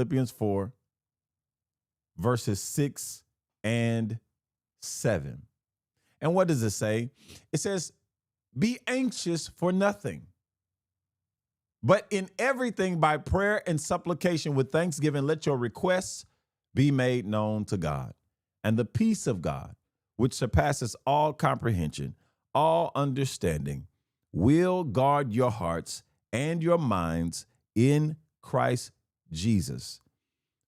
Philippians 4, verses 6 and 7. And what does it say? It says, be anxious for nothing, but in everything by prayer and supplication with thanksgiving, let your requests be made known to God. And the peace of God, which surpasses all comprehension, all understanding, will guard your hearts and your minds in Christ Jesus.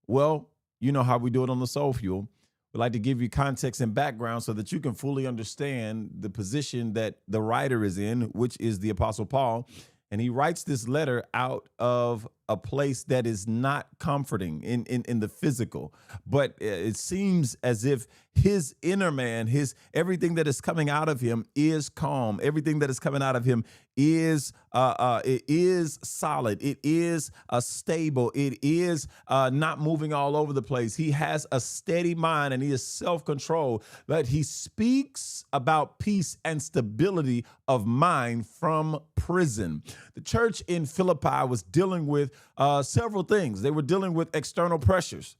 Well, you know how we do it on the Soul Fuel. We like to give you context and background so that you can fully understand the position that the writer is in, which is the Apostle Paul. And he writes this letter out of a place that is not comforting in the physical, but it seems as if his inner man, everything that is coming out of him is calm. Everything that is coming out of him is it is solid. It is stable. It is not moving all over the place. He has a steady mind and he is self-controlled. But he speaks about peace and stability of mind from prison. The church in Philippi was dealing with several things. They were dealing with external pressures,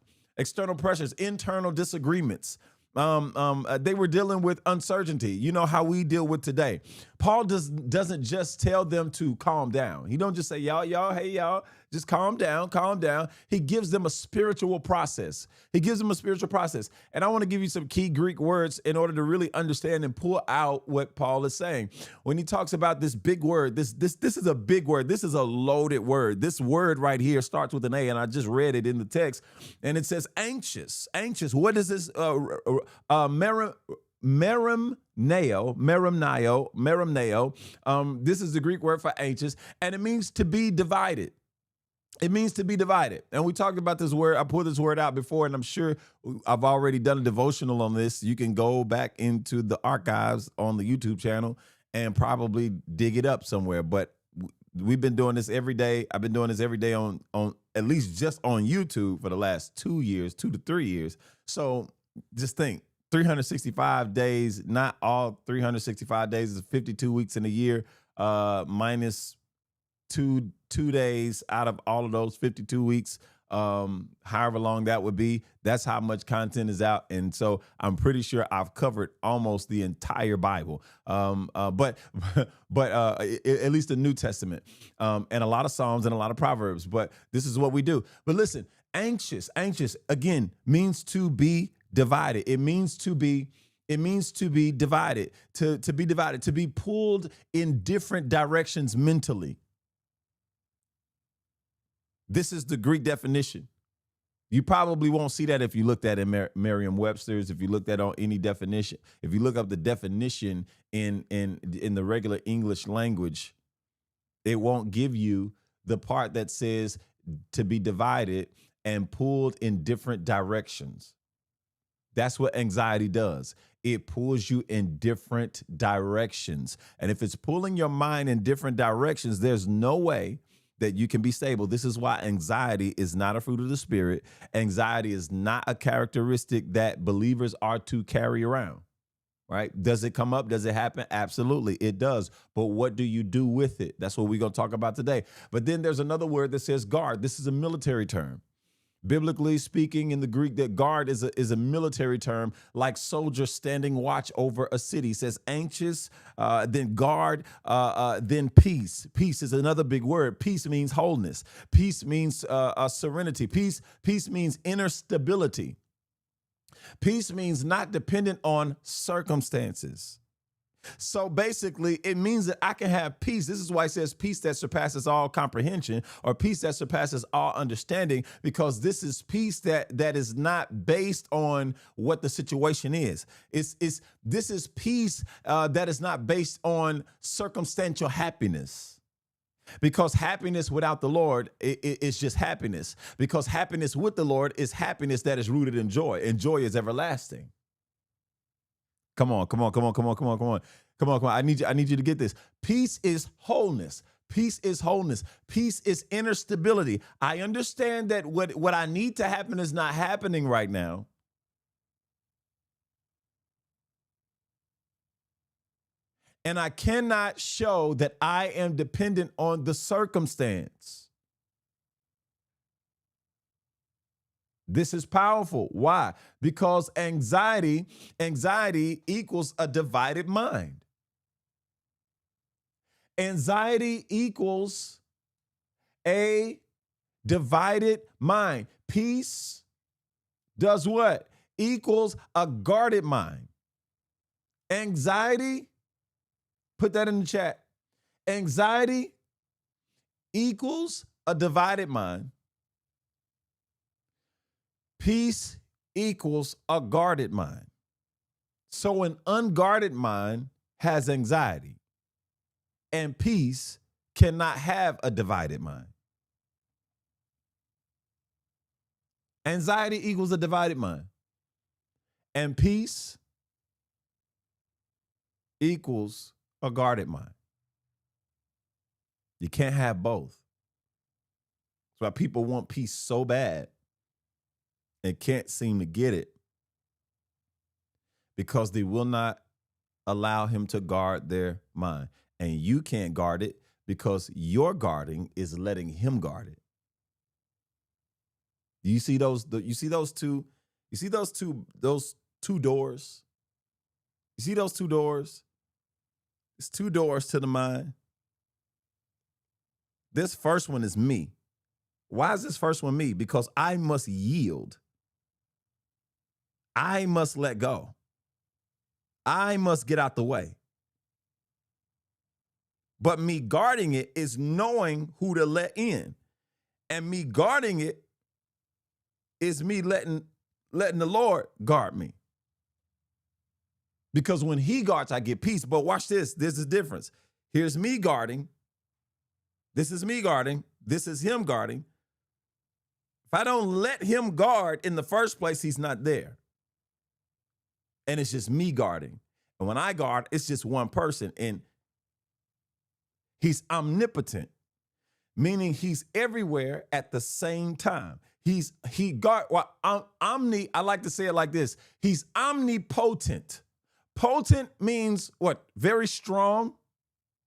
internal disagreements. They were dealing with uncertainty. You know how we deal with today. Paul doesn't just tell them to calm down. He don't just say, hey, y'all, just calm down, calm down. He gives them a spiritual process. And I want to give you some key Greek words in order to really understand and pull out what Paul is saying. When he talks about this big word, this is a big word. This is a loaded word. This word right here starts with an A, and I just read it in the text, and it says anxious. Anxious. What is this? Merimneo. This is the Greek word for anxious, and it means to be divided. It means to be divided. And we talked about this word. I pulled this word out before, and I'm sure I've already done a devotional on this. You can go back into the archives on the YouTube channel and probably dig it up somewhere. But we've been doing this every day. I've been doing this every day on at least just on YouTube for the last 2 to 3 years. So just think. 365 days, not all 365 days, is 52 weeks in a year, minus two days out of all of those 52 weeks, however long that would be. That's how much content is out. And so I'm pretty sure I've covered almost the entire Bible, but at least the New Testament, and a lot of Psalms and a lot of Proverbs. But this is what we do. But listen, anxious, again, means to be divided. It means to be divided, to be divided, to be pulled in different directions mentally. This is the Greek definition. You probably won't see that if you looked at it in Merriam-Webster's, if you looked at on any definition. If you look up the definition in the regular English language, it won't give you the part that says to be divided and pulled in different directions. That's what anxiety does. It pulls you in different directions. And if it's pulling your mind in different directions, there's no way that you can be stable. This is why anxiety is not a fruit of the Spirit. Anxiety is not a characteristic that believers are to carry around, right? Does it come up? Does it happen? Absolutely, it does. But what do you do with it? That's what we're going to talk about today. But then there's another word that says guard. This is a military term. Biblically speaking, in the Greek, that guard is a military term, like soldiers standing watch over a city. It says anxious, then guard, then peace. Peace is another big word. Peace means wholeness. Peace means serenity. Peace means inner stability. Peace means not dependent on circumstances. So basically, it means that I can have peace. This is why it says peace that surpasses all comprehension, or peace that surpasses all understanding, because this is peace that is not based on what the situation is. This is peace that is not based on circumstantial happiness. Because happiness without the Lord is just happiness. Because happiness with the Lord is happiness that is rooted in joy, and joy is everlasting. Come on. I need you to get this. Peace is wholeness. Peace is wholeness. Peace is inner stability. I understand that what I need to happen is not happening right now. And I cannot show that I am dependent on the circumstance. This is powerful. Why? Because anxiety equals a divided mind. Anxiety equals a divided mind. Peace does what? Equals a guarded mind. Anxiety, put that in the chat. Anxiety equals a divided mind. Peace equals a guarded mind. So an unguarded mind has anxiety, and peace cannot have a divided mind. Anxiety equals a divided mind, and peace equals a guarded mind. You can't have both. That's why people want peace so bad and can't seem to get it, because they will not allow him to guard their mind. And you can't guard it because your guarding is letting him guard it. You see those two doors? You see those two doors? It's two doors to the mind. This first one is me. Why is this first one me? Because I must yield. I must let go. I must get out the way. But me guarding it is knowing who to let in. And me guarding it is me letting the Lord guard me. Because when he guards, I get peace. But watch this. There's a difference. Here's me guarding. This is me guarding. This is him guarding. If I don't let him guard in the first place, he's not there. And it's just me guarding. And when I guard, it's just one person. And he's omnipotent, meaning he's everywhere at the same time. I like to say it like this. He's omnipotent. Potent means what? Very strong,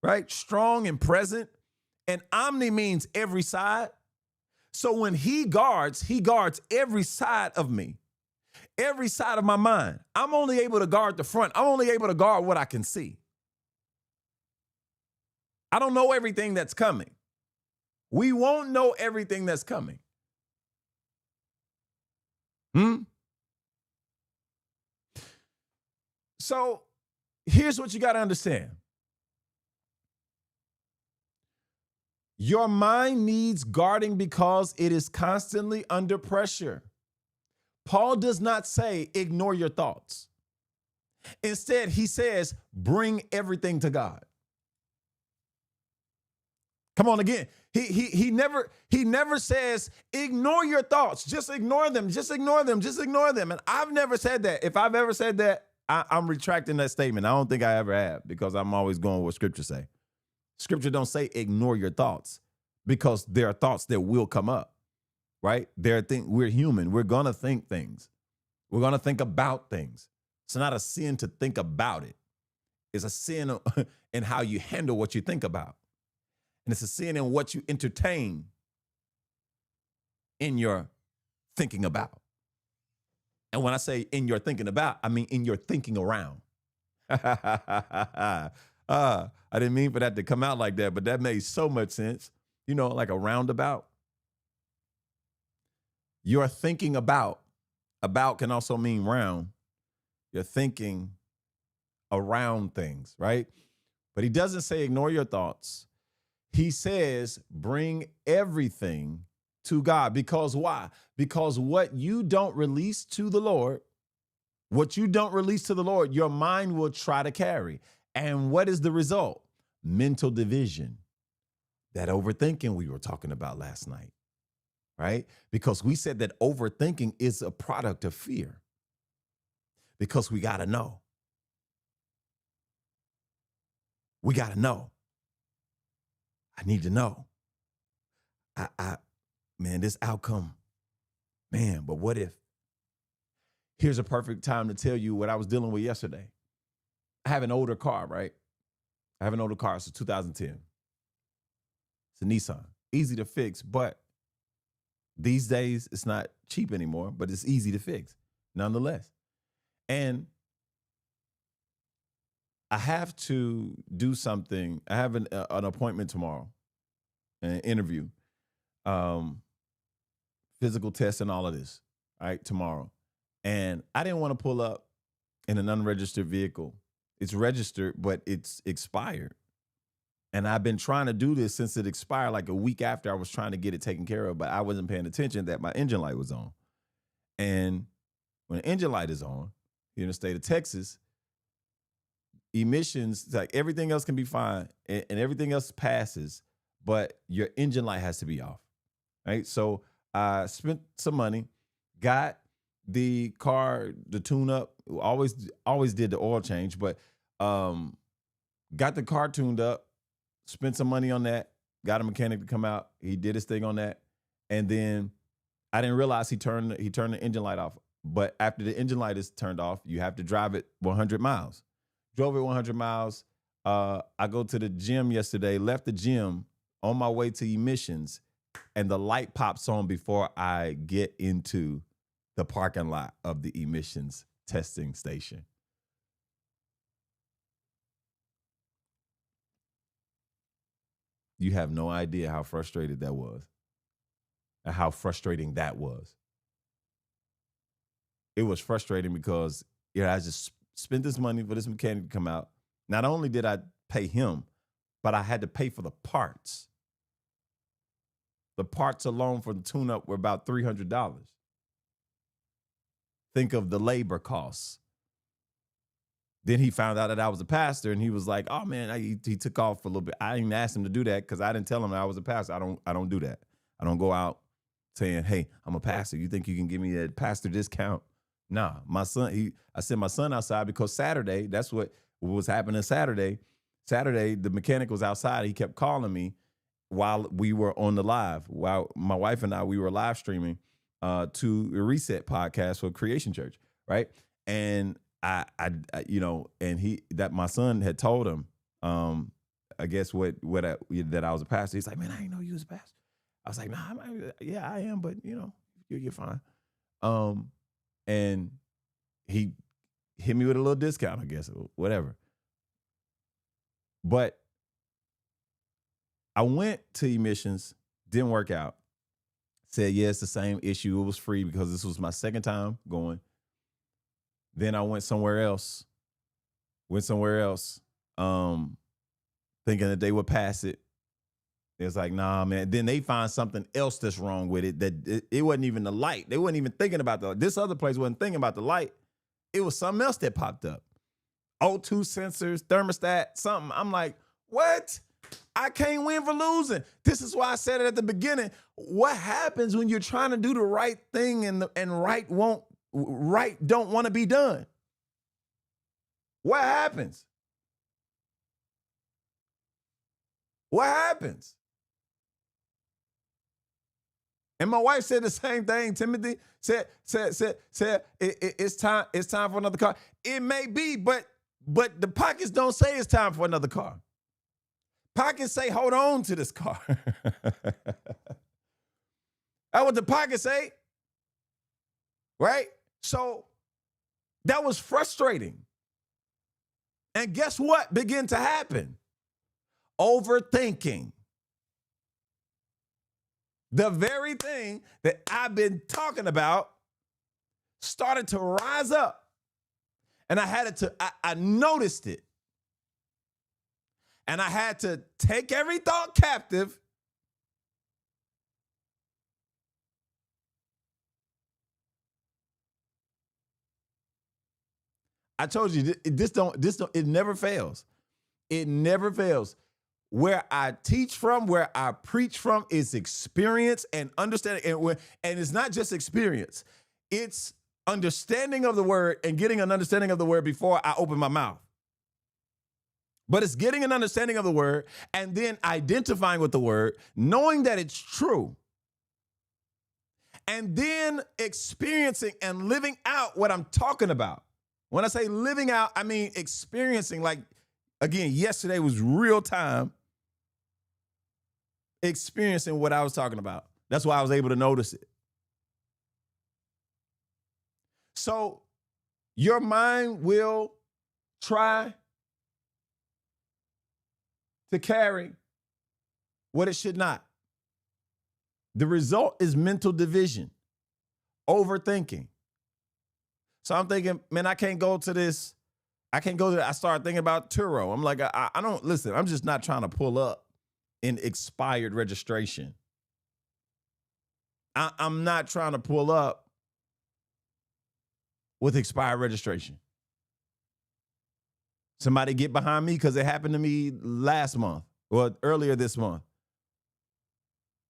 right? Strong and present. And omni means every side. So when he guards every side of me, every side of my mind. I'm only able to guard the front. I'm only able to guard what I can see. I don't know everything that's coming. We won't know everything that's coming. So here's what you got to understand. Your mind needs guarding because it is constantly under pressure. Paul does not say ignore your thoughts. Instead, he says bring everything to God. Come on again. He never says ignore your thoughts. Just ignore them. Just ignore them. Just ignore them. And I've never said that. If I've ever said that, I'm retracting that statement. I don't think I ever have, because I'm always going with what Scripture say. Scripture don't say ignore your thoughts, because there are thoughts that will come up, right? We're human. We're going to think things. We're going to think about things. It's not a sin to think about it. It's a sin in how you handle what you think about. And it's a sin in what you entertain in your thinking about. And when I say in your thinking about, I mean in your thinking around. I didn't mean for that to come out like that, but that made so much sense. You know, like a roundabout. You're thinking about can also mean round. You're thinking around things, right? But he doesn't say ignore your thoughts. He says bring everything to God. Because why? Because what you don't release to the Lord, your mind will try to carry. And what is the result? Mental division. That overthinking we were talking about last night, right? Because we said that overthinking is a product of fear. Because we got to know. We got to know. I need to know. Man, this outcome, man, but what if? Here's a perfect time to tell you what I was dealing with yesterday. I have an older car, right? I have an older car. It's a 2010. It's a Nissan. Easy to fix, but These days, it's not cheap anymore, but it's easy to fix nonetheless. And I have to do something. I have an appointment tomorrow, an interview, um, physical test, and all of this. All right, tomorrow, and I didn't want to pull up in an unregistered vehicle. It's registered, but it's expired, and I've been trying to do this since it expired, like a week after I was trying to get it taken care of, but I wasn't paying attention that my engine light was on, and when the engine light is on here in the state of Texas, emissions, like everything else can be fine and everything else passes, but your engine light has to be off. Right. So I spent some money, got the car, the tune up, always did the oil change, but got the car tuned up, spent some money on that, got a mechanic to come out. He did his thing on that. And then I didn't realize he turned the engine light off. But after the engine light is turned off, you have to drive it 100 miles. Drove it 100 miles. I go to the gym yesterday, left the gym on my way to emissions, and the light pops on before I get into the parking lot of the emissions testing station. You have no idea how frustrated that was and how frustrating that was. It was frustrating because I just spent this money for this mechanic to come out. Not only did I pay him, but I had to pay for the parts. The parts alone for the tune-up were about $300. Think of the labor costs. Then he found out that I was a pastor, and he was like, "Oh man," he took off for a little bit. I didn't ask him to do that because I didn't tell him that I was a pastor. I don't do that. I don't go out saying, "Hey, I'm a pastor. You think you can give me a pastor discount?" Nah, my son, I sent my son outside because Saturday, that's what was happening Saturday. Saturday, the mechanic was outside. He kept calling me while we were on the live. While my wife and I, we were live streaming to a Reset podcast for Creation Church, right? And I and my son had told him, I guess that I was a pastor. He's like, "Man, I didn't know you was a pastor." I was like, "Nah, yeah, I am, but you're fine." And he hit me with a little discount, I guess, or whatever. But I went to emissions, didn't work out. Said, yeah, it's the same issue. It was free because this was my second time going. Then I went somewhere else, thinking that they would pass it. It's like, nah, man. Then they find something else that's wrong with it. That it wasn't even the light. They wasn't even thinking about this other place wasn't thinking about the light. It was something else that popped up. O2 sensors, thermostat, something. I'm like, what? I can't win for losing. This is why I said it at the beginning. What happens when you're trying to do the right thing and right don't want to be done? What happens? What happens? And my wife said the same thing. Timothy said it's time for another car. It may be, but the pockets don't say it's time for another car. Pockets say, hold on to this car. That's what the pockets say. Right? So that was frustrating. And guess what began to happen? Overthinking. The very thing that I've been talking about started to rise up. And I noticed it. And I had to take every thought captive I told you it never fails. It never fails. Where I teach from, where I preach from is experience and understanding. And it's not just experience. It's understanding of the word and getting an understanding of the word before I open my mouth. But it's getting an understanding of the word and then identifying with the word, knowing that it's true, and then experiencing and living out what I'm talking about. When I say living out, I mean experiencing. Like, again, yesterday was real time experiencing what I was talking about. That's why I was able to notice it. So your mind will try to carry what it should not. The result is mental division, overthinking. So I'm thinking, man, I can't go to this. I can't go to that. I started thinking about Turo. I'm like, I don't listen. I'm just not trying to pull up in expired registration. I'm not trying to pull up with expired registration. Somebody get behind me because it happened to me last month or earlier this month.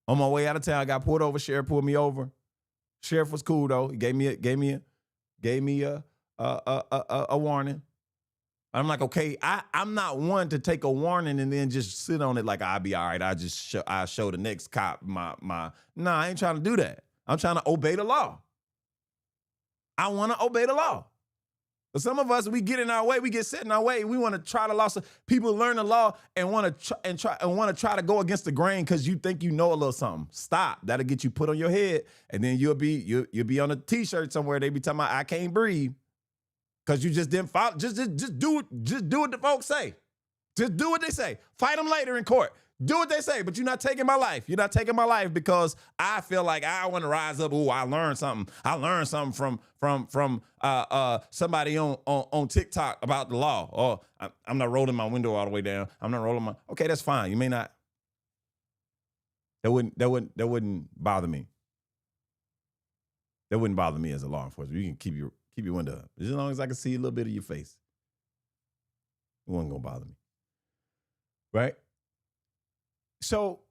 On my way out of town, I got pulled over. Sheriff pulled me over. Sheriff was cool though. He gave me a warning. I'm like, okay, I'm not one to take a warning and then just sit on it like I'll be all right. I show the next cop my. Nah, I ain't trying to do that. I'm trying to obey the law. I want to obey the law. But some of us, we get in our way, we get set in our way. We want to try the law. So people learn the law and want to try to go against the grain because you think you know a little something. Stop. That'll get you put on your head, and then you'll be on a T-shirt somewhere. They be talking about I can't breathe because you just didn't follow. Just do it. Just do what the folks say. Just do what they say. Fight them later in court. Do what they say, but you're not taking my life. You're not taking my life because I feel like I want to rise up. Ooh, I learned something. I learned something from somebody on TikTok about the law. Oh, I'm not rolling my window all the way down. I'm not rolling my. Okay, that's fine. You may not. That wouldn't bother me. That wouldn't bother me as a law enforcement. You can keep your window up as long as I can see a little bit of your face. It wasn't gonna bother me, right? So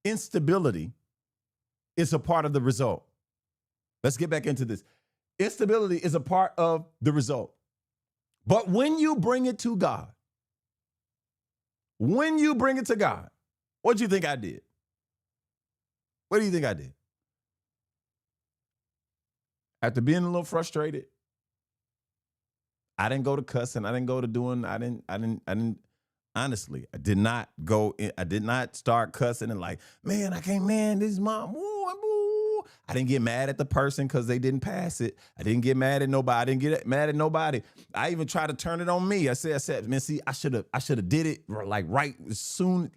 instability is a part of the result. Let's get back into this. Instability is a part of the result. But when you bring it to God, what do you think I did? What do you think I did? After being a little frustrated, I didn't go to cussing. I didn't go to doing, honestly, I did not go in, I did not start cussing and like, man, I can't, man, this is mom. Woo. I didn't get mad at the person because they didn't pass it. I didn't get mad at nobody. I didn't get mad at nobody. I even tried to turn it on me. I said, man, see, I should have did it like right as soon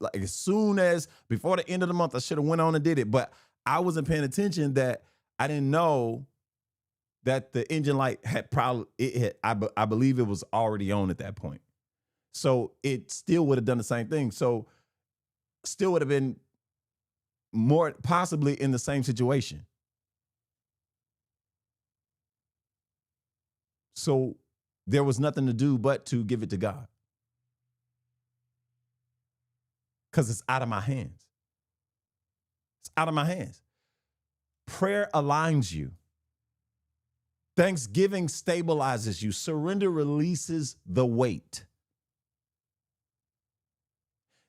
as before the end of the month, I should have went on and did it. But I wasn't paying attention that I didn't know that the engine light had I believe it was already on at that point. So it still would have done the same thing. So still would have been more possibly in the same situation. So there was nothing to do but to give it to God. Because it's out of my hands. It's out of my hands. Prayer aligns you. Thanksgiving stabilizes you. Surrender releases the weight.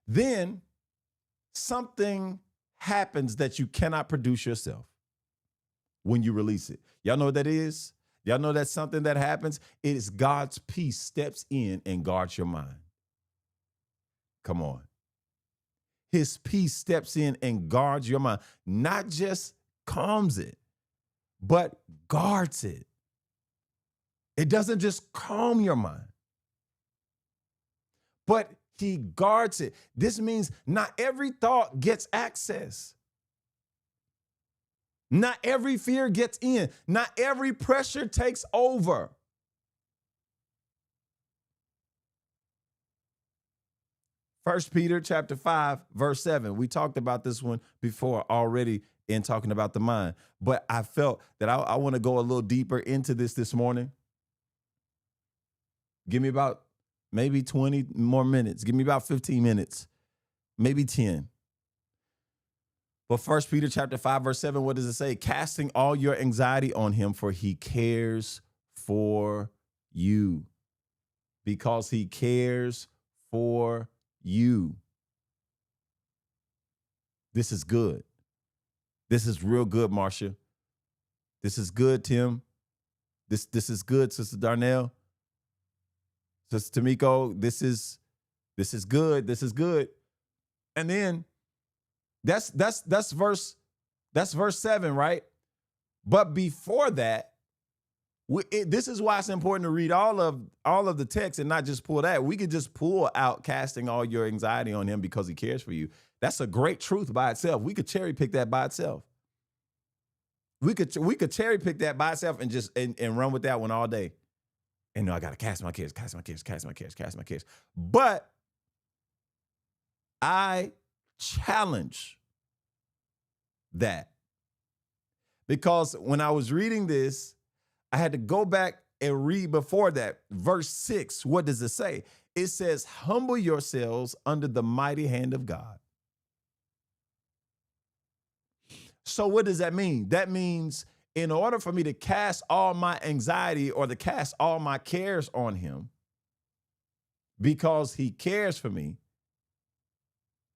Then something happens that you cannot produce yourself when you release it. Y'all know what that is? Y'all know that's something that happens? It is God's peace steps in and guards your mind. Come on. His peace steps in and guards your mind. Not just calms it, but guards it. It doesn't just calm your mind, but he guards it. This means not every thought gets access. Not every fear gets in. Not every pressure takes over. First Peter chapter 5, verse 7. We talked about this one before already in talking about the mind. But I felt that I want to go a little deeper into this morning. Give me about maybe 20 more minutes. Give me about 15 minutes, maybe 10. But First Peter chapter 5, verse 7, what does it say? Casting all your anxiety on him, for he cares for you. Because he cares for you. This is good. This is real good, Marcia. This is good, Tim. This is good, Sister Darnell. Sister Tamiko, this is good. This is good. And then That's verse 7, right? But before that, this is why it's important to read all of the text and not just pull that. We could just pull out casting all your anxiety on him because he cares for you. That's a great truth by itself. We could cherry pick that by itself. We could cherry pick that by itself and just and run with that one all day. And no, I gotta cast my cares. But I challenge that, because when I was reading this, I had to go back and read before that. Verse 6, what does it say? It says, humble yourselves under the mighty hand of God. So what does that mean? That means in order for me to cast all my anxiety or to cast all my cares on him, because he cares for me,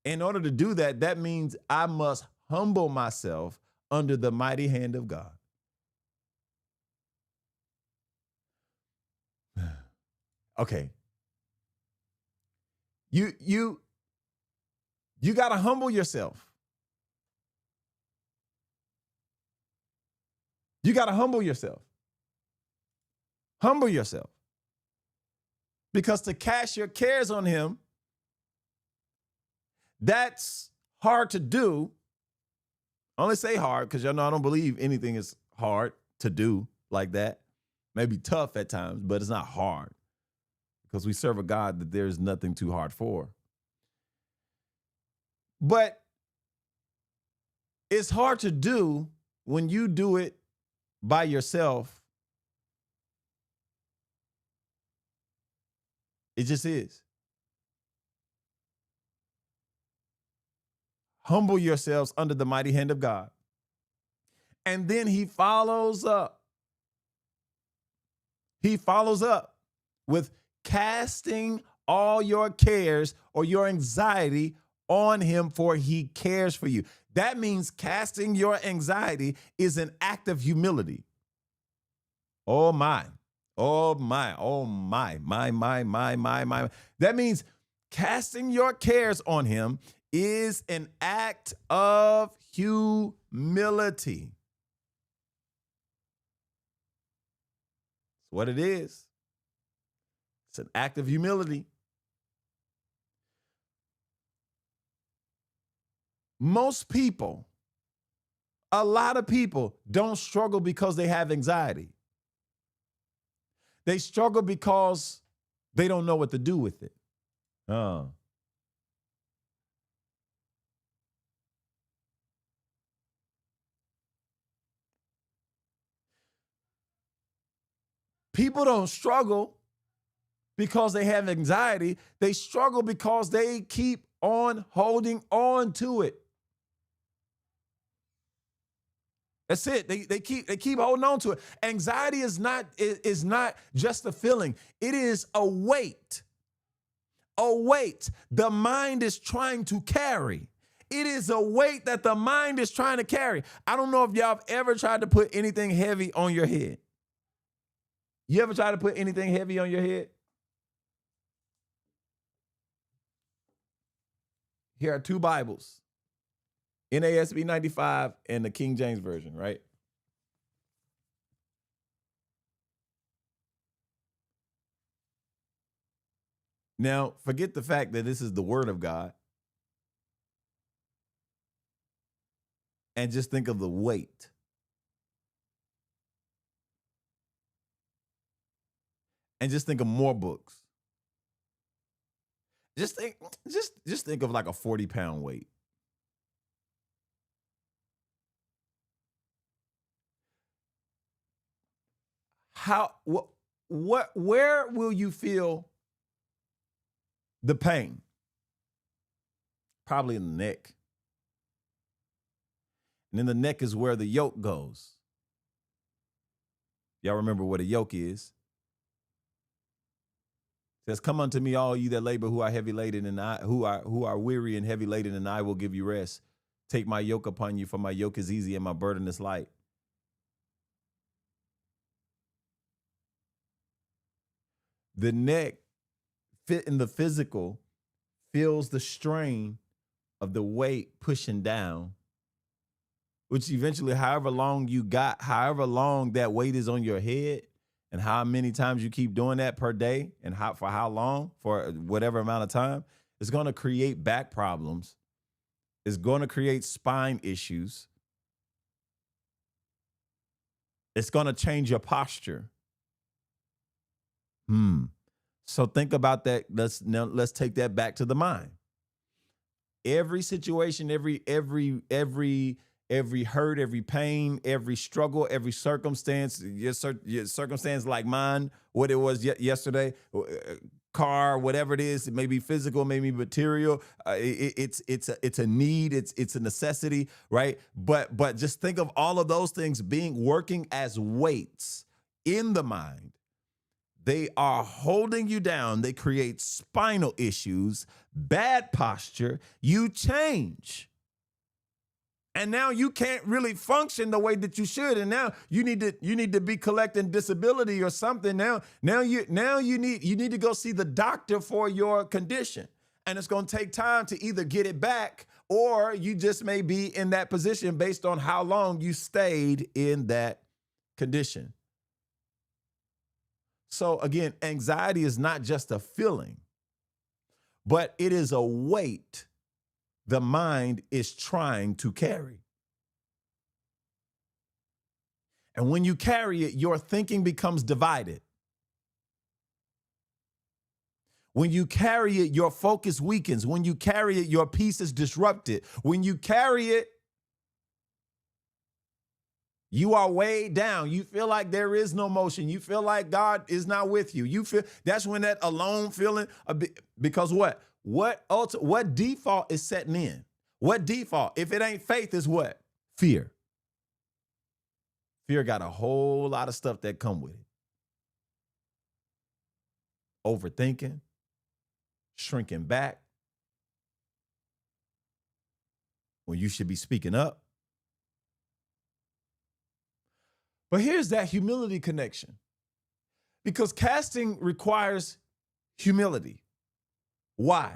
in order to do that, that means I must humble myself under the mighty hand of God. Okay. You got to humble yourself. You got to humble yourself. Humble yourself. Because to cast your cares on him, that's hard to do. I only say hard because y'all know I don't believe anything is hard to do like that. Maybe tough at times, but it's not hard, because we serve a God that there's nothing too hard for. But it's hard to do when you do it by yourself. It just is. Humble yourselves under the mighty hand of God. And then he follows up. He follows up with casting all your cares or your anxiety on him, for he cares for you. That means casting your anxiety is an act of humility. Oh my, oh my, oh my. That means casting your cares on him is an act of humility. It's what it is. It's an act of humility. Most people, a lot of people don't struggle because they have anxiety. They struggle because they don't know what to do with it. People don't struggle because they have anxiety. They struggle because they keep on holding on to it. That's it. They keep holding on to it. Anxiety is not just a feeling. It is a weight. A weight the mind is trying to carry. It is a weight that the mind is trying to carry. I don't know if y'all have ever tried to put anything heavy on your head. You ever try to put anything heavy on your head? Here are two Bibles, NASB 95 and the King James Version, right? Now, forget the fact that this is the Word of God, and just think of the weight. And just think of more books. Just think of like a 40-pound weight. Where will you feel the pain? Probably in the neck. And then the neck is where the yoke goes. Y'all remember what a yoke is? It says, come unto me, all you that labor, who are heavy laden, and who are weary and heavy laden, and I will give you rest. Take my yoke upon you, for my yoke is easy and my burden is light. The neck, fit in the physical, feels the strain of the weight pushing down, which eventually, however long you got, however long that weight is on your head, and how many times you keep doing that per day, and for how long, for whatever amount of time, it's going to create back problems. It's going to create spine issues. It's going to change your posture. So think about that. Let's take that back to the mind. Every situation, every hurt, every pain, every struggle, every circumstance, your circumstance like mine, what it was yesterday, car, whatever it is, it may be physical, maybe material. It's a need, it's a necessity, right? But just think of all of those things working as weights in the mind. They are holding you down. They create spinal issues, bad posture. You change. And now you can't really function the way that you should. And now you need to be collecting disability or something. Now you need to go see the doctor for your condition. And it's going to take time to either get it back, or you just may be in that position based on how long you stayed in that condition. So again, anxiety is not just a feeling, but it is a weight the mind is trying to carry. And when you carry it, your thinking becomes divided. When you carry it, your focus weakens. When you carry it, your peace is disrupted. When you carry it, you are weighed down. You feel like there is no motion. You feel like God is not with you. You feel that's when that alone feeling, because what default is setting in? What default? If it ain't faith, is what? Fear. Fear got a whole lot of stuff that come with it. Overthinking, shrinking back when you should be speaking up. But here's that humility connection, because casting requires humility. Why?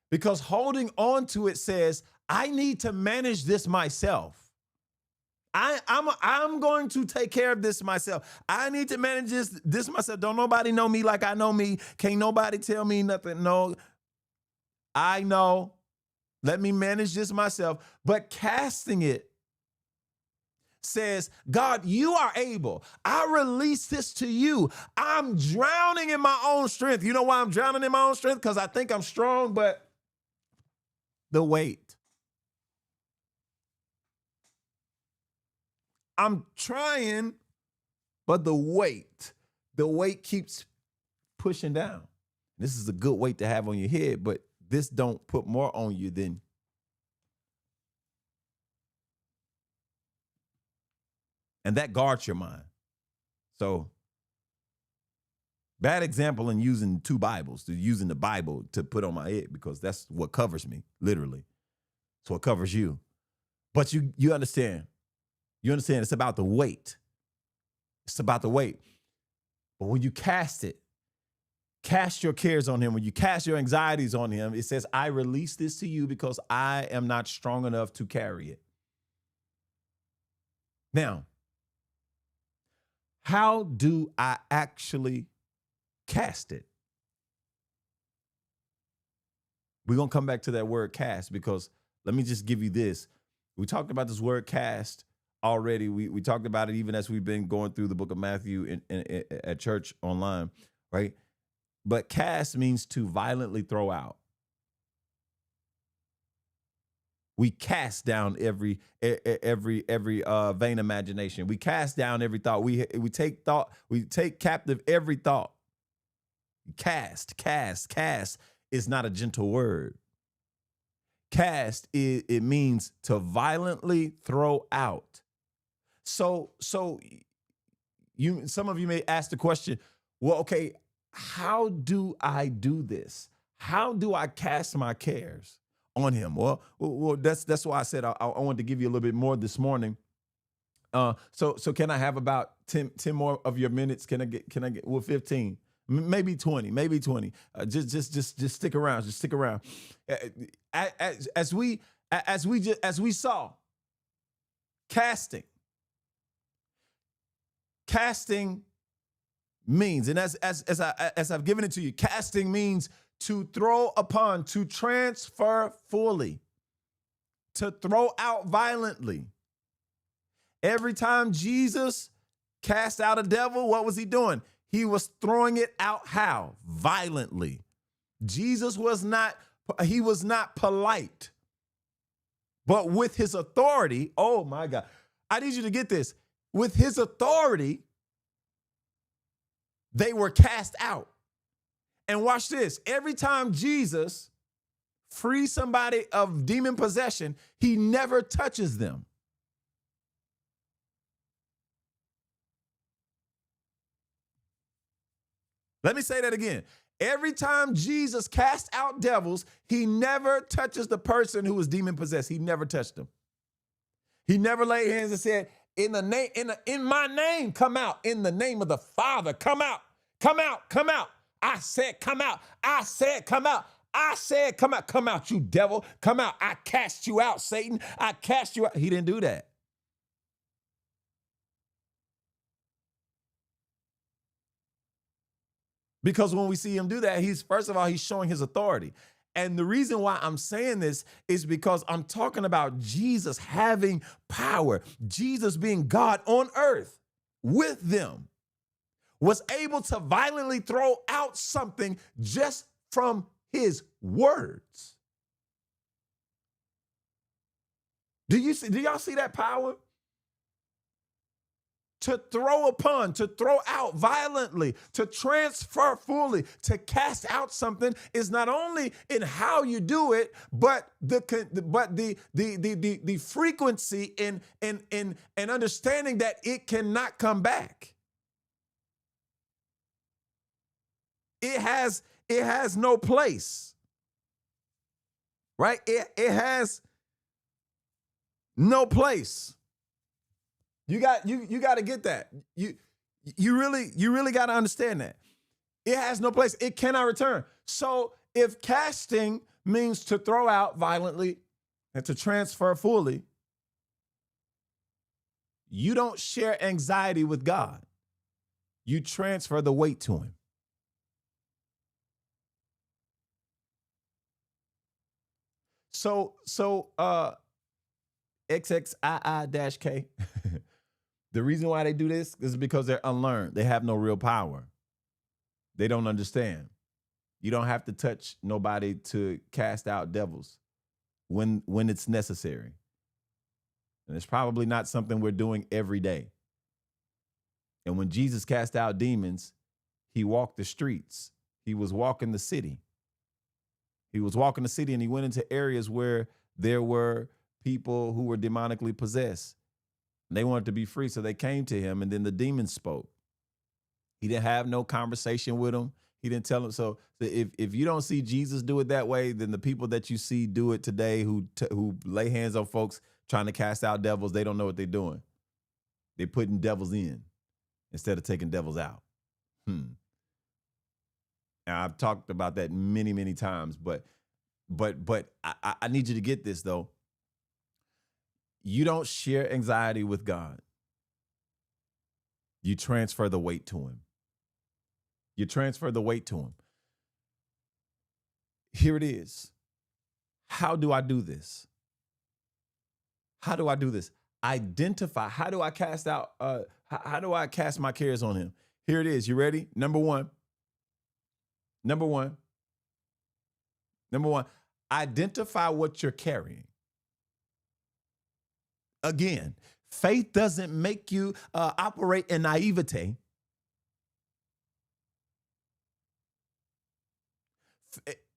Because holding on to it says, I need to manage this myself. I'm going to take care of this myself. I need to manage this myself. Don't nobody know me like I know me. Can't nobody tell me nothing. No, I know. Let me manage this myself. But casting it says, God, you are able. I release this to you. I'm drowning in my own strength. You know why I'm drowning in my own strength? Because I think I'm strong, but the weight. I'm trying, but the weight keeps pushing down. This is a good weight to have on your head, but this don't put more on you than and that guards your mind. So, bad example in using two Bibles, using the Bible to put on my head, because that's what covers me, literally. So it covers you. But you understand. You understand it's about the weight. It's about the weight. But when you cast it, cast your cares on him. When you cast your anxieties on him, it says, I release this to you because I am not strong enough to carry it. Now, how do I actually cast it? We're going to come back to that word cast, because let me just give you this. We talked about this word cast already. We talked about it even as we've been going through the book of Matthew at church online, right? But cast means to violently throw out. We cast down every vain imagination. We cast down every thought. We take captive every thought. Cast is not a gentle word. Cast, it means to violently throw out. So some of you may ask the question, well, okay, how do I do this? How do I cast my cares on him? Well, that's why I said I wanted to give you a little bit more this morning. So can I have about 10 more of your minutes? Can I get 15? maybe 20, maybe 20. Just stick around. Just stick around. As we saw, casting means, and as I've given it to you, casting means to throw upon, to transfer fully, to throw out violently. Every time Jesus cast out a devil, what was he doing? He was throwing it out how? Violently. Jesus was not polite, but with his authority, oh my God, I need you to get this. With his authority, they were cast out. And watch this. Every time Jesus frees somebody of demon possession, he never touches them. Let me say that again. Every time Jesus cast out devils, he never touches the person who was demon possessed. He never touched them. He never laid hands and said, in my name, come out. In the name of the Father, come out. Come out, come out. I said, come out. I said, come out. I said, come out. Come out, you devil. Come out. I cast you out, Satan. I cast you out. He didn't do that. Because when we see him do that, first of all, he's showing his authority. And the reason why I'm saying this is because I'm talking about Jesus having power, Jesus being God on earth with them, was able to violently throw out something just from his words. Do y'all see that power? To throw upon, to throw out violently, to transfer fully, to cast out something is not only in how you do it, but the frequency and understanding that it cannot come back. It has no place, right? It has no place. You got to get that. You really got to understand that. It has no place. It cannot return. So if casting means to throw out violently and to transfer fully, you don't share anxiety with God. You transfer the weight to him. So XXII-K. The reason why they do this is because they're unlearned. They have no real power. They don't understand. You don't have to touch nobody to cast out devils when it's necessary. And it's probably not something we're doing every day. And when Jesus cast out demons, he walked the streets. He was walking the city. He was walking the city and he went into areas where there were people who were demonically possessed. They wanted to be free, so they came to him, and then the demons spoke. He didn't have no conversation with them. He didn't tell them. So if you don't see Jesus do it that way, then the people that you see do it today who lay hands on folks trying to cast out devils, they don't know what they're doing. They're putting devils in instead of taking devils out. And I've talked about that many, many times, but I need you to get this, though. You don't share anxiety with God. You transfer the weight to him. You transfer the weight to him. Here it is. How do I do this? How do I do this? Identify. How do I cast out? How do I cast my cares on him? Here it is. You ready? Number one. Identify what you're carrying. Again, faith doesn't make you operate in naivete.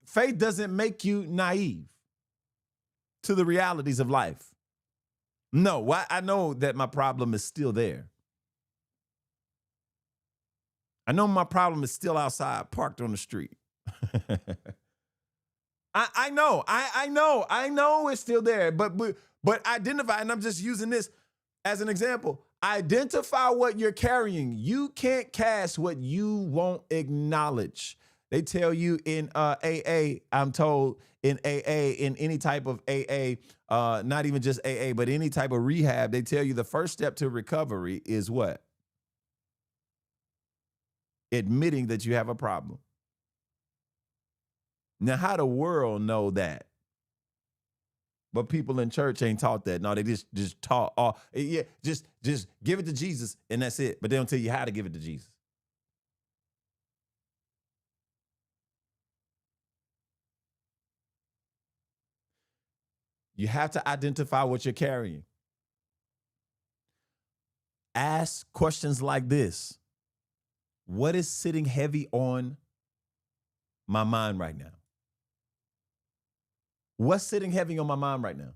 Faith doesn't make you naive to the realities of life. No, I know that my problem is still there. I know my problem is still outside, parked on the street. I know it's still there, but identify, and I'm just using this as an example. Identify what you're carrying. You can't cast what you won't acknowledge. They tell you in AA, I'm told in AA, in any type of AA, not even just AA, but any type of rehab, they tell you the first step to recovery is what? Admitting that you have a problem. Now, how the world know that? But people in church ain't taught that. No, they just taught, yeah, just give it to Jesus and that's it. But they don't tell you how to give it to Jesus. You have to identify what you're carrying. Ask questions like this. What is sitting heavy on my mind right now? What's sitting heavy on my mind right now?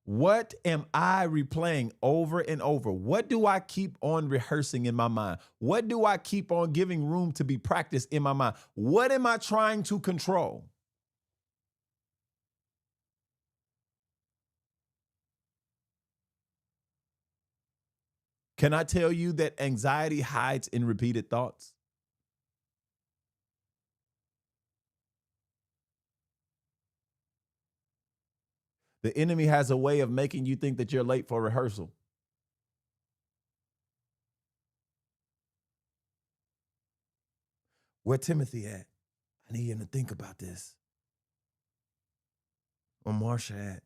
What am I replaying over and over? What do I keep on rehearsing in my mind? What do I keep on giving room to be practiced in my mind? What am I trying to control? Can I tell you that anxiety hides in repeated thoughts? The enemy has a way of making you think that you're late for rehearsal. Where Timothy at? I need him to think about this. Where Marsha at?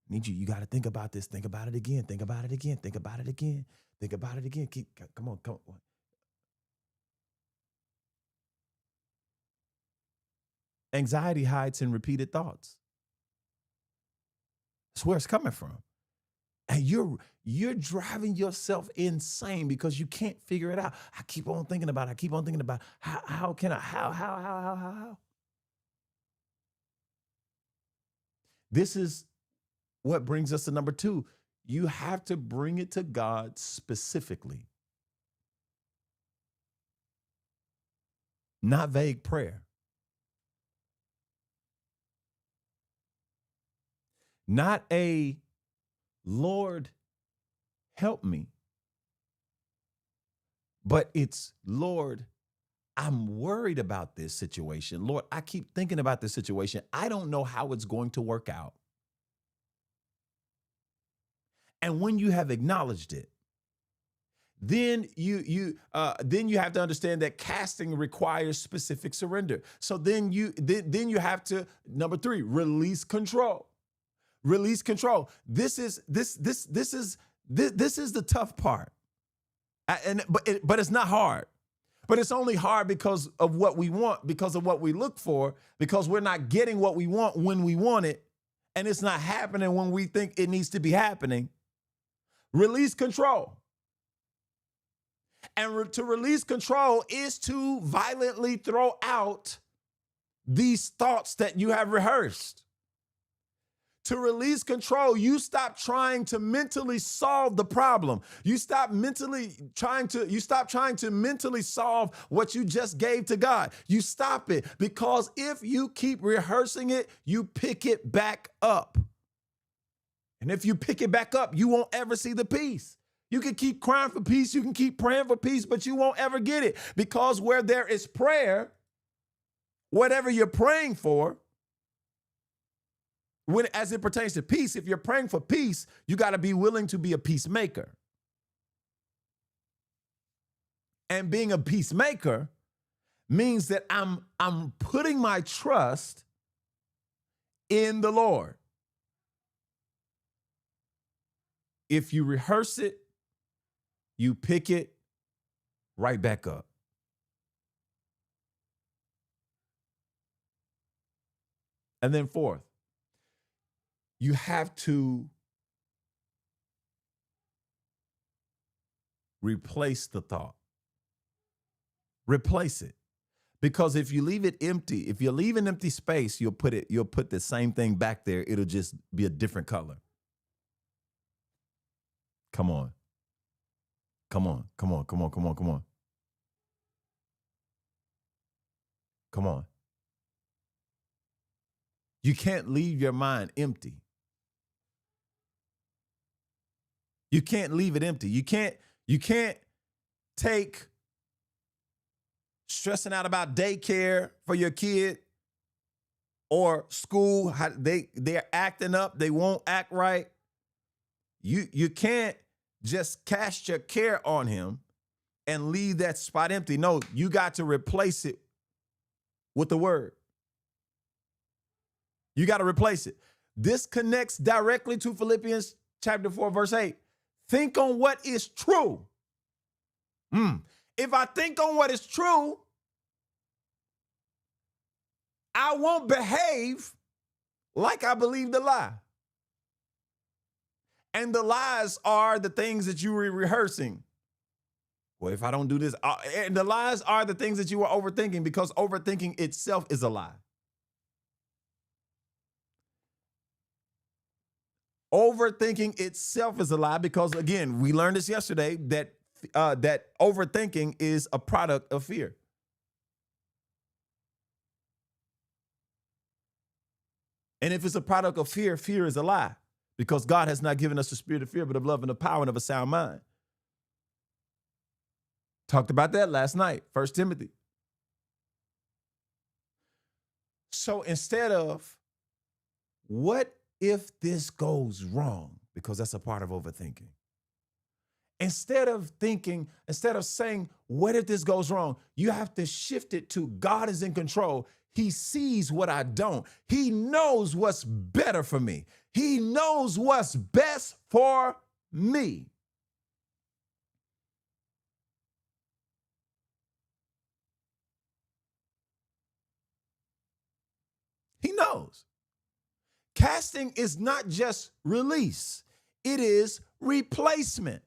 Need you. You got to think about this. Think about it again. Think about it again. Think about it again. Think about it again. Come on. Anxiety hides in repeated thoughts. That's where it's coming from. And you're driving yourself insane because you can't figure it out. I keep on thinking about it. I keep on thinking about how can I, how? This is what brings us to number 2. You have to bring it to God specifically. Not vague prayer. Not a Lord, help me. But it's, Lord, I'm worried about this situation. Lord, I keep thinking about this situation. I don't know how it's going to work out. And when you have acknowledged it, then you have to understand that casting requires specific surrender. So then you have to, number 3, release control. Release control. This is the tough part. But it's not hard. But it's only hard because of what we want, because of what we look for, because we're not getting what we want when we want it, and it's not happening when we think it needs to be happening. Release control. And to release control is to violently throw out these thoughts that you have rehearsed. To release control, you stop trying to mentally solve the problem. You stop trying to mentally solve what you just gave to God. You stop it, because if you keep rehearsing it, you pick it back up. And if you pick it back up, you won't ever see the peace. You can keep crying for peace, you can keep praying for peace, but you won't ever get it, because where there is prayer, whatever you're praying for, as it pertains to peace, if you're praying for peace, you got to be willing to be a peacemaker. And being a peacemaker means that I'm putting my trust in the Lord. If you rehearse it, you pick it right back up. And then 4th, you have to replace the thought. Replace it. Because if you leave it empty, if you leave an empty space, you'll put the same thing back there. It'll just be a different color. Come on. Come on. Come on. Come on. Come on. Come on. Come on. You can't leave your mind empty. You can't leave it empty. You can't take stressing out about daycare for your kid or school. How they're acting up. They won't act right. You can't just cast your care on him and leave that spot empty. No, you got to replace it with the word. You got to replace it. This connects directly to Philippians chapter 4, verse 8. Think on what is true. If I think on what is true, I won't behave like I believe the lie. And the lies are the things that you were rehearsing. Well, if I don't do this, and the lies are the things that you were overthinking, because overthinking itself is a lie. Overthinking itself is a lie because, again, we learned this yesterday, that overthinking is a product of fear. And if it's a product of fear, fear is a lie, because God has not given us the spirit of fear, but of love and of power and of a sound mind. Talked about that last night, 1 Timothy. So instead of, what if this goes wrong? Because that's a part of overthinking. Instead of saying, what if this goes wrong? You have to shift it to, God is in control. He sees what I don't. He knows what's better for me. He knows what's best for me. He knows. Casting is not just release. It is replacement.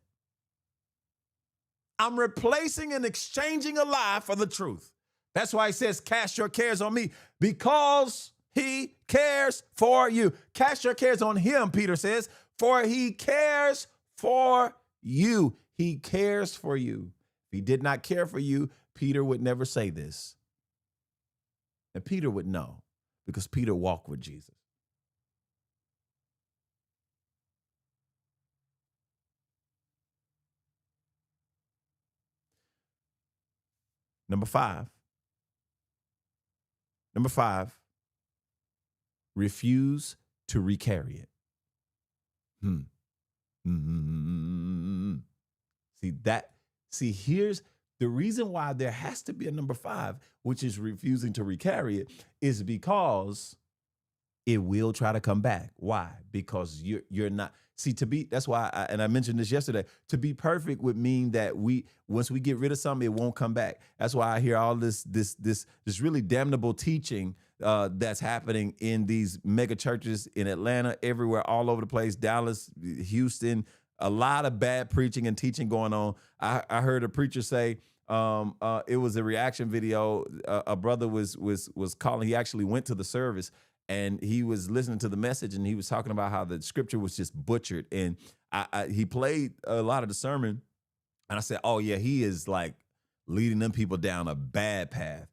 I'm replacing and exchanging a lie for the truth. That's why he says, cast your cares on me, because he cares for you. Cast your cares on him, Peter says, for he cares for you. He cares for you. If he did not care for you, Peter would never say this. And Peter would know, because Peter walked with Jesus. Number five, refuse to recarry it. Here's the reason why there has to be a number 5, which is refusing to recarry it, is because it will try to come back. Why? Because you're not. See, that's why, and I mentioned this yesterday, to be perfect would mean that once we get rid of something, it won't come back. That's why I hear all this really damnable teaching that's happening in these mega churches in Atlanta, everywhere, all over the place, Dallas, Houston, a lot of bad preaching and teaching going on. I heard a preacher say, it was a reaction video. A brother was calling. He actually went to the service, and he was listening to the message, and he was talking about how the scripture was just butchered. And he played a lot of the sermon, and I said, oh yeah, he is like leading them people down a bad path.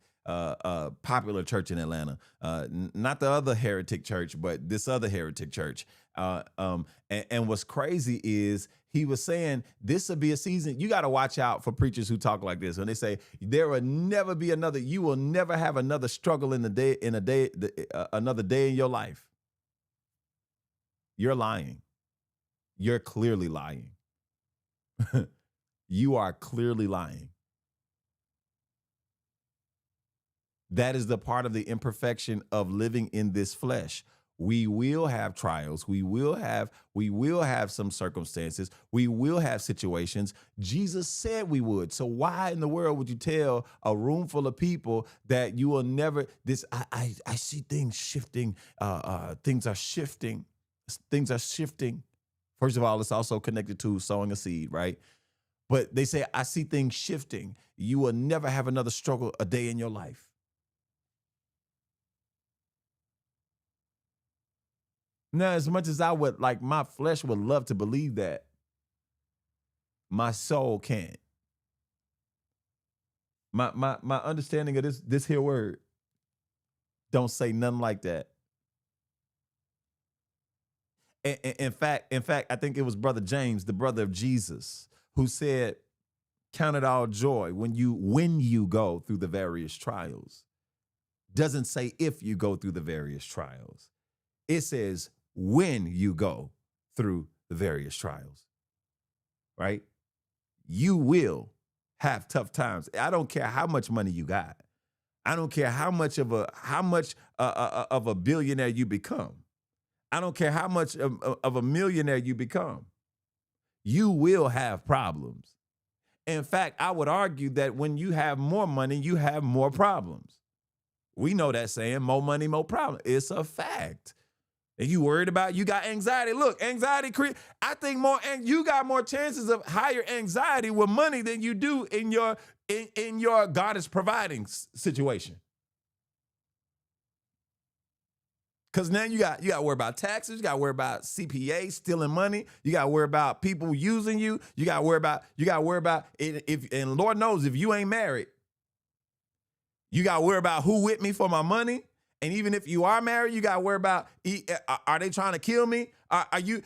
Popular church in Atlanta, not the other heretic church, but this other heretic church. And what's crazy is he was saying this will be a season. You got to watch out for preachers who talk like this. When they say there will never be another, you will never have another struggle another day in your life. You're lying. You're clearly lying. You are clearly lying. That is the part of the imperfection of living in this flesh. We will have trials. We will have some circumstances. We will have situations. Jesus said we would. So why in the world would you tell a room full of people that you will never, I see things shifting. Things are shifting. Things are shifting. First of all, it's also connected to sowing a seed, right? But they say, I see things shifting. You will never have another struggle a day in your life. Now, as much as I would, like, my flesh would love to believe that, my soul can't. My understanding of this here word don't say nothing like that. In fact, I think it was Brother James, the brother of Jesus, who said, "Count it all joy when you go through the various trials." Doesn't say if you go through the various trials. It says when you go through the various trials, right? You will have tough times. I don't care how much money you got. I don't care how much of a billionaire you become. I don't care how much of a millionaire you become. You will have problems. In fact, I would argue that when you have more money, you have more problems. We know that saying, more money, more problems. It's a fact. And you worried about, you got anxiety. Look, anxiety, I think you got more chances of higher anxiety with money than you do in your God is providing situation. Because now you got to worry about taxes. You got to worry about CPA stealing money. You got to worry about people using you. You got to worry about it. And Lord knows if you ain't married, you got to worry about who with me for my money. And even if you are married, you got to worry about, are they trying to kill me? Are you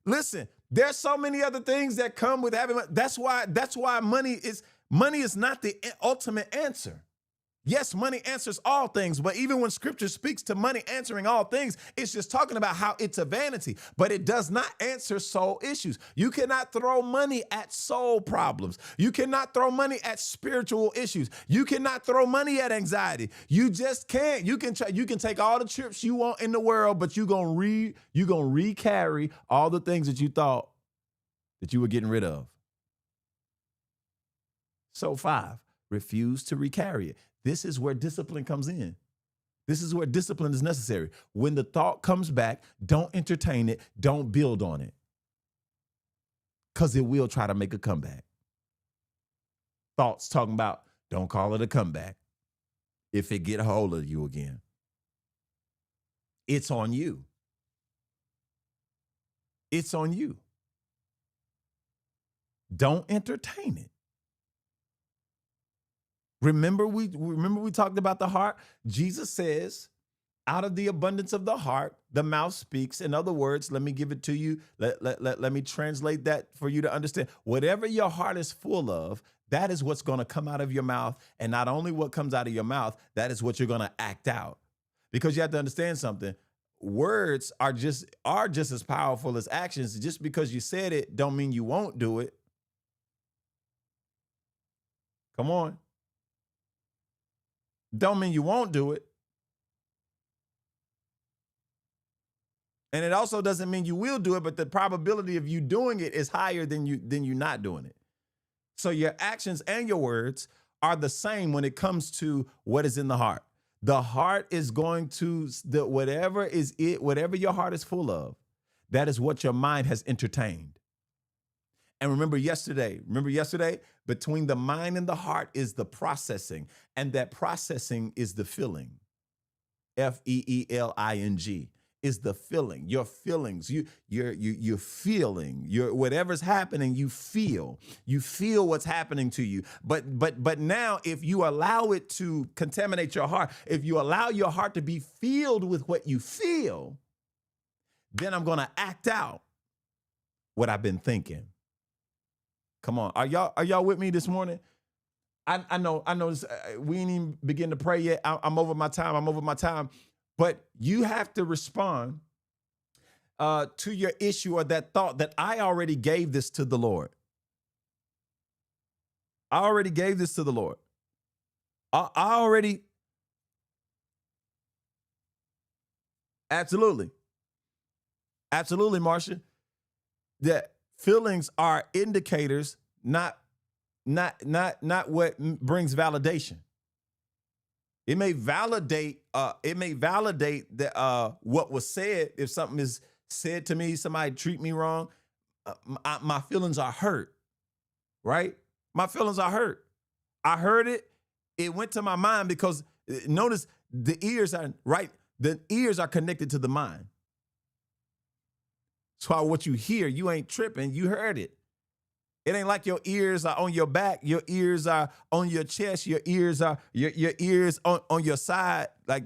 listen, there's so many other things that come with having money. That's why money is not the ultimate answer. Yes, money answers all things, but even when scripture speaks to money answering all things, it's just talking about how it's a vanity, but it does not answer soul issues. You cannot throw money at soul problems. You cannot throw money at spiritual issues. You cannot throw money at anxiety. You just can't. You can take all the trips you want in the world, but you're going to recarry all the things that you thought that you were getting rid of. So 5, refuse to recarry it. This is where discipline comes in. This is where discipline is necessary. When the thought comes back, don't entertain it. Don't build on it. Because it will try to make a comeback. Thoughts talking about, don't call it a comeback if it get a hold of you again. It's on you. It's on you. Don't entertain it. Remember we talked about the heart? Jesus says, out of the abundance of the heart, the mouth speaks. In other words, let me give it to you. Let me translate that for you to understand. Whatever your heart is full of, that is what's going to come out of your mouth. And not only what comes out of your mouth, that is what you're going to act out. Because you have to understand something. Words are just as powerful as actions. Just because you said it don't mean you won't do it. Come on. Don't mean you won't do it. And it also doesn't mean you will do it, but the probability of you doing it is higher than you not doing it. So your actions and your words are the same when it comes to what is in the heart. The heart is going to, whatever your heart is full of, that is what your mind has entertained. And remember yesterday, between the mind and the heart is the processing, and that processing is the feeling. Feeling is the feeling. Your feelings, you're feeling. Whatever's happening, you feel. You feel what's happening to you. But now, if you allow it to contaminate your heart, if you allow your heart to be filled with what you feel, then I'm going to act out what I've been thinking. Come on. Are y'all with me this morning? I know we ain't even begin to pray yet. I'm over my time. But you have to respond to your issue or that thought that I already gave this to the Lord. I already gave this to the Lord. I already. Absolutely, Marcia. That feelings are indicators, not what brings validation. It may validate that what was said. If something is said to me, somebody treat me wrong, my feelings are hurt, right? My feelings are hurt. I heard it. It went to my mind because notice the ears are right. The ears are connected to the mind. So what you hear, you ain't tripping. You heard it. It ain't like your ears are on your back. Your ears are on your chest. Your ears are your ears on your side, like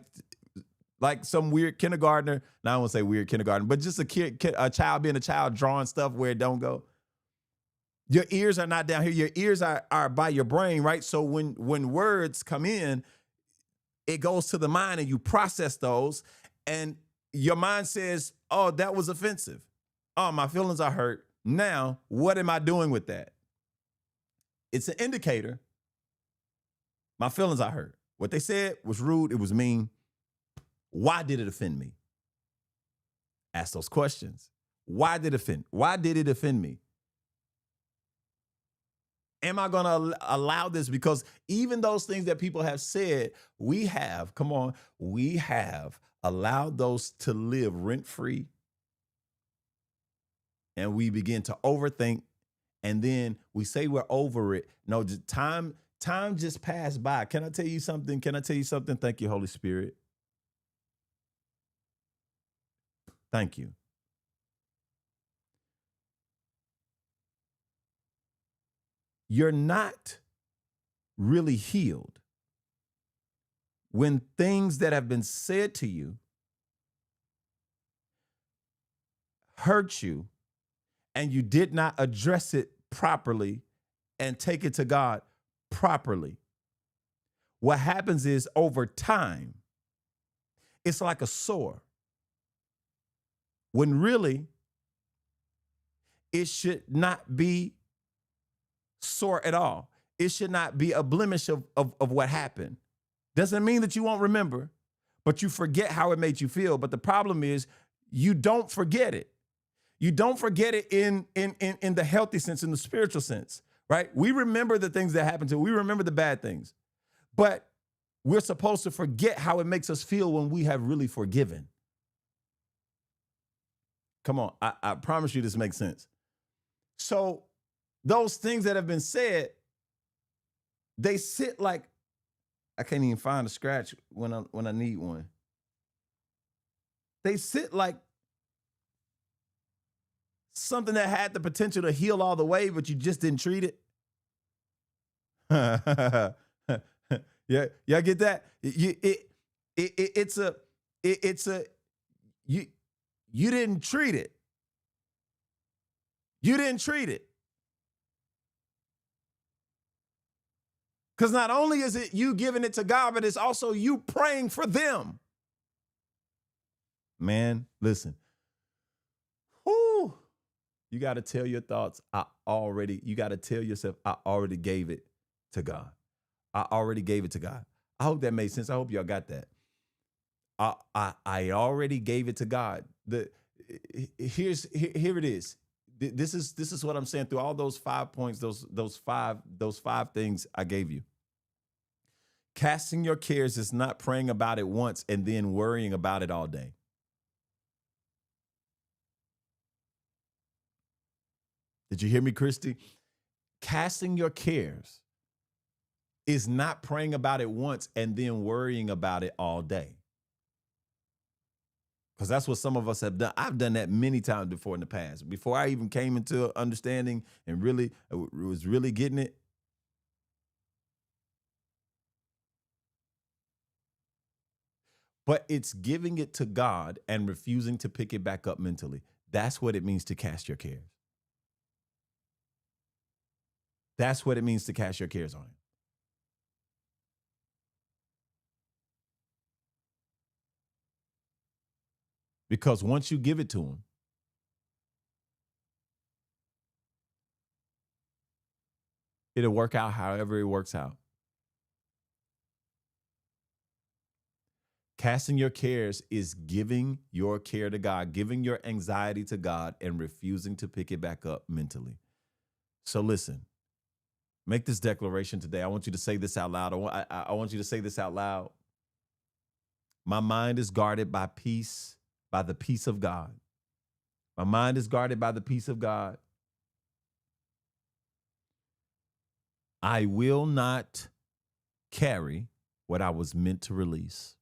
Like some weird kindergartner. Now I won't say weird kindergartner, but just a child being a child drawing stuff where it don't go. Your ears are not down here. Your ears are by your brain, right? So when words come in, it goes to the mind and you process those. And your mind says, oh, that was offensive. Oh, my feelings are hurt. Now, what am I doing with that? It's an indicator. My feelings are hurt. What they said was rude. It was mean. Why did it offend me? Ask those questions. Why did it offend me? Am I going to allow this? Because even those things that people have said, we have allowed those to live rent-free. And we begin to overthink. And then we say we're over it. No, time just passed by. Can I tell you something? Thank you, Holy Spirit. Thank you. You're not really healed when things that have been said to you hurt you and you did not address it properly and take it to God properly. What happens is over time, it's like a sore. When really, it should not be sore at all. It should not be a blemish of what happened. Doesn't mean that you won't remember, but you forget how it made you feel. But the problem is you don't forget it. You don't forget it in the healthy sense, in the spiritual sense, right? We remember the things that happened to us. We remember the bad things, but we're supposed to forget how it makes us feel when we have really forgiven. Come on, I promise you this makes sense. So those things that have been said, they sit like, I can't even find a scratch when I need one. They sit like something that had the potential to heal all the way, but you just didn't treat it. Yeah, y'all get that? You didn't treat it. You didn't treat it. Because not only is it you giving it to God, but it's also you praying for them. Man, listen. Whoo. You got to tell your thoughts. You got to tell yourself, I already gave it to God. I already gave it to God. I hope that made sense. I hope y'all got that. I already gave it to God. Here it is. This is what I'm saying through all those 5 points, those five things I gave you. Casting your cares is not praying about it once and then worrying about it all day. Did you hear me, Christy? Casting your cares is not praying about it once and then worrying about it all day. Because that's what some of us have done. I've done that many times before in the past. Before I even came into understanding and really was really getting it. But it's giving it to God and refusing to pick it back up mentally. That's what it means to cast your cares. That's what it means to cast your cares on Him. Because once you give it to Him, it'll work out however it works out. Casting your cares is giving your care to God, giving your anxiety to God, and refusing to pick it back up mentally. So listen, make this declaration today. I want you to say this out loud. I want you to say this out loud. My mind is guarded by peace, by the peace of God. My mind is guarded by the peace of God. I will not carry what I was meant to release.